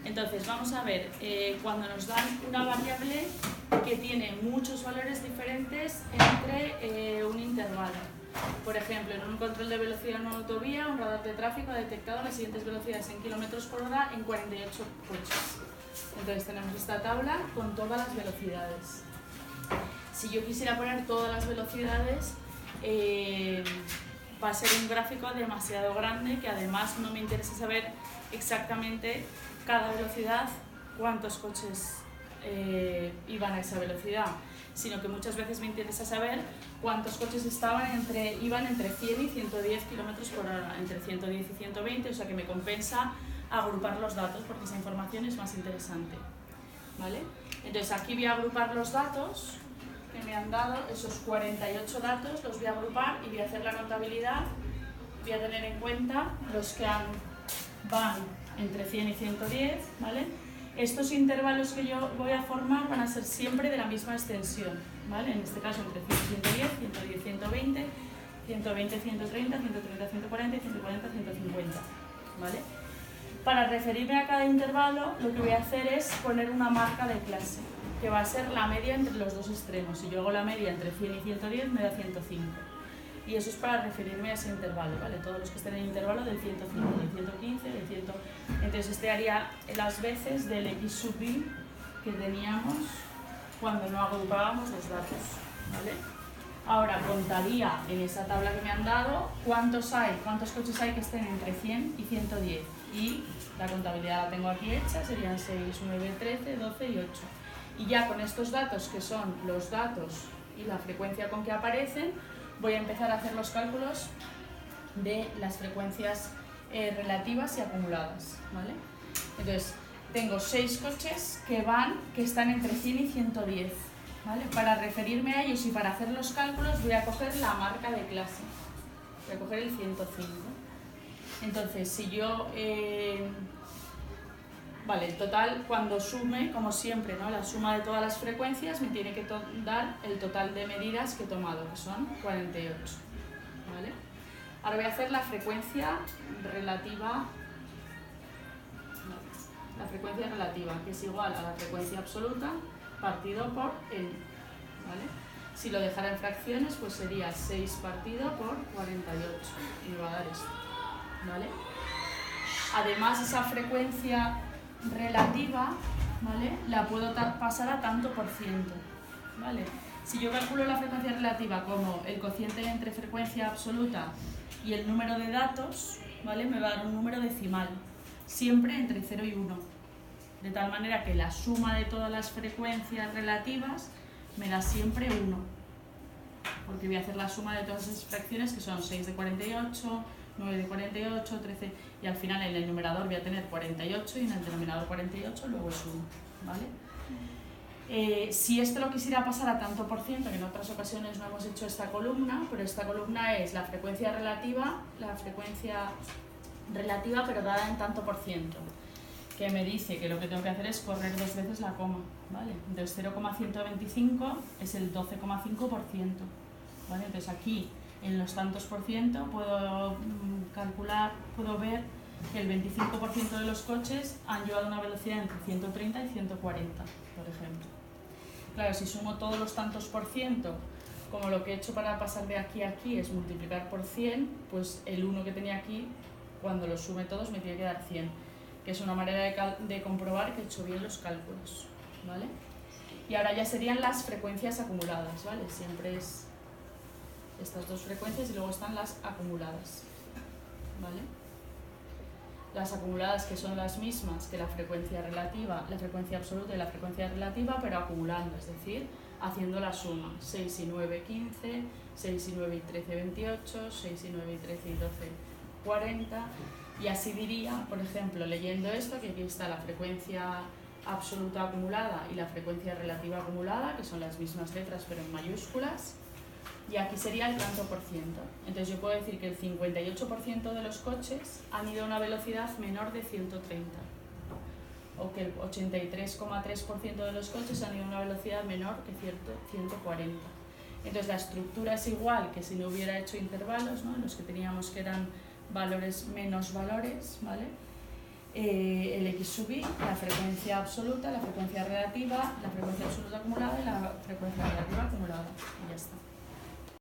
Entonces vamos a ver, cuando nos dan una variable que tiene muchos valores diferentes entre un intervalo. Por ejemplo, en un control de velocidad en una autovía, un radar de tráfico ha detectado las siguientes velocidades en km/h en 48 coches. Entonces tenemos esta tabla con todas las velocidades. Si yo quisiera poner todas las velocidades, va a ser un gráfico demasiado grande, que además no me interesa saber exactamente cada velocidad cuántos coches iban a esa velocidad, sino que muchas veces me interesa saber cuántos coches iban entre 100 y 110 km/h, entre 110 y 120, o sea que me compensa agrupar los datos porque esa información es más interesante, ¿vale? Entonces aquí voy a agrupar los datos que me han dado, esos 48 datos los voy a agrupar y voy a hacer la contabilidad. Voy a tener en cuenta los que van entre 100 y 110, ¿vale? Estos intervalos que yo voy a formar van a ser siempre de la misma extensión, ¿vale? En este caso entre 100 y 110, 110, 120, 120, 130, 130, 140 y 140, 150, ¿vale? Para referirme a cada intervalo, lo que voy a hacer es poner una marca de clase, que va a ser la media entre los dos extremos. Si yo hago la media entre 100 y 110, me da 105. Y eso es para referirme a ese intervalo, ¿vale? Todos los que estén en el intervalo del 105, del 115, del 100... Entonces este haría las veces del x sub i que teníamos cuando no agrupábamos los datos, ¿vale? Ahora contaría en esa tabla que me han dado cuántos coches hay que estén entre 100 y 110. Y la contabilidad la tengo aquí hecha, serían 6, 9, 13, 12 y 8. Y ya con estos datos, que son los datos y la frecuencia con que aparecen, voy a empezar a hacer los cálculos de las frecuencias relativas y acumuladas, ¿vale? Entonces, tengo 6 coches que están entre 100 y 110, ¿vale? Para referirme a ellos y para hacer los cálculos voy a coger la marca de clase, voy a coger el 105. Entonces, si yo... Vale, el total, cuando sume, como siempre, ¿no? La suma de todas las frecuencias me tiene que dar el total de medidas que he tomado, que son 48, ¿vale? Ahora voy a hacer la frecuencia relativa, que es igual a la frecuencia absoluta partido por n, ¿vale? Si lo dejara en fracciones, pues sería 6 partido por 48, y me va a dar esto, ¿vale? Además, esa frecuencia relativa, ¿vale? La puedo pasar a tanto por ciento, ¿vale? Si yo calculo la frecuencia relativa como el cociente entre frecuencia absoluta y el número de datos, ¿vale? Me va a dar un número decimal, siempre entre 0 y 1, de tal manera que la suma de todas las frecuencias relativas me da siempre 1, porque voy a hacer la suma de todas esas fracciones, que son 6 de 48, 9 de 48, 13, y al final en el numerador voy a tener 48 y en el denominador 48, luego es 1, ¿vale? Si esto lo quisiera pasar a tanto por ciento, que en otras ocasiones no hemos hecho esta columna, pero esta columna es la frecuencia relativa pero dada en tanto por ciento, que me dice que lo que tengo que hacer es correr 2 veces la coma, ¿vale? Entonces 0,125 es el 12,5%, ¿vale? Entonces aquí en los tantos por ciento puedo ver que el 25% de los coches han llevado una velocidad entre 130 y 140, por ejemplo. Claro, si sumo todos los tantos por ciento, como lo que he hecho para pasar de aquí a aquí es multiplicar por 100, pues el 1 que tenía aquí, cuando los sume todos, me tiene que dar 100, que es una manera de comprobar que he hecho bien los cálculos, ¿vale? Y ahora ya serían las frecuencias acumuladas, ¿vale? Siempre es estas dos frecuencias y luego están las acumuladas, ¿vale? Las acumuladas, que son las mismas que la frecuencia relativa, la frecuencia absoluta y la frecuencia relativa, pero acumulando, es decir, haciendo la suma. 6 y 9, 15, 6 y 9 y 13, 28, 6 y 9 y 13 y 12, 40, y así diría, por ejemplo, leyendo esto, que aquí está la frecuencia absoluta acumulada y la frecuencia relativa acumulada, que son las mismas letras pero en mayúsculas, y aquí sería el tanto por ciento. Entonces yo puedo decir que el 58% de los coches han ido a una velocidad menor de 130, o que el 83,3% de los coches han ido a una velocidad menor que 140. Entonces la estructura es igual que si no hubiera hecho intervalos, ¿no? Los que teníamos que eran valores menos valores, ¿vale? el x sub i, la frecuencia absoluta, la frecuencia relativa, la frecuencia absoluta acumulada y la frecuencia relativa acumulada. Y ya está.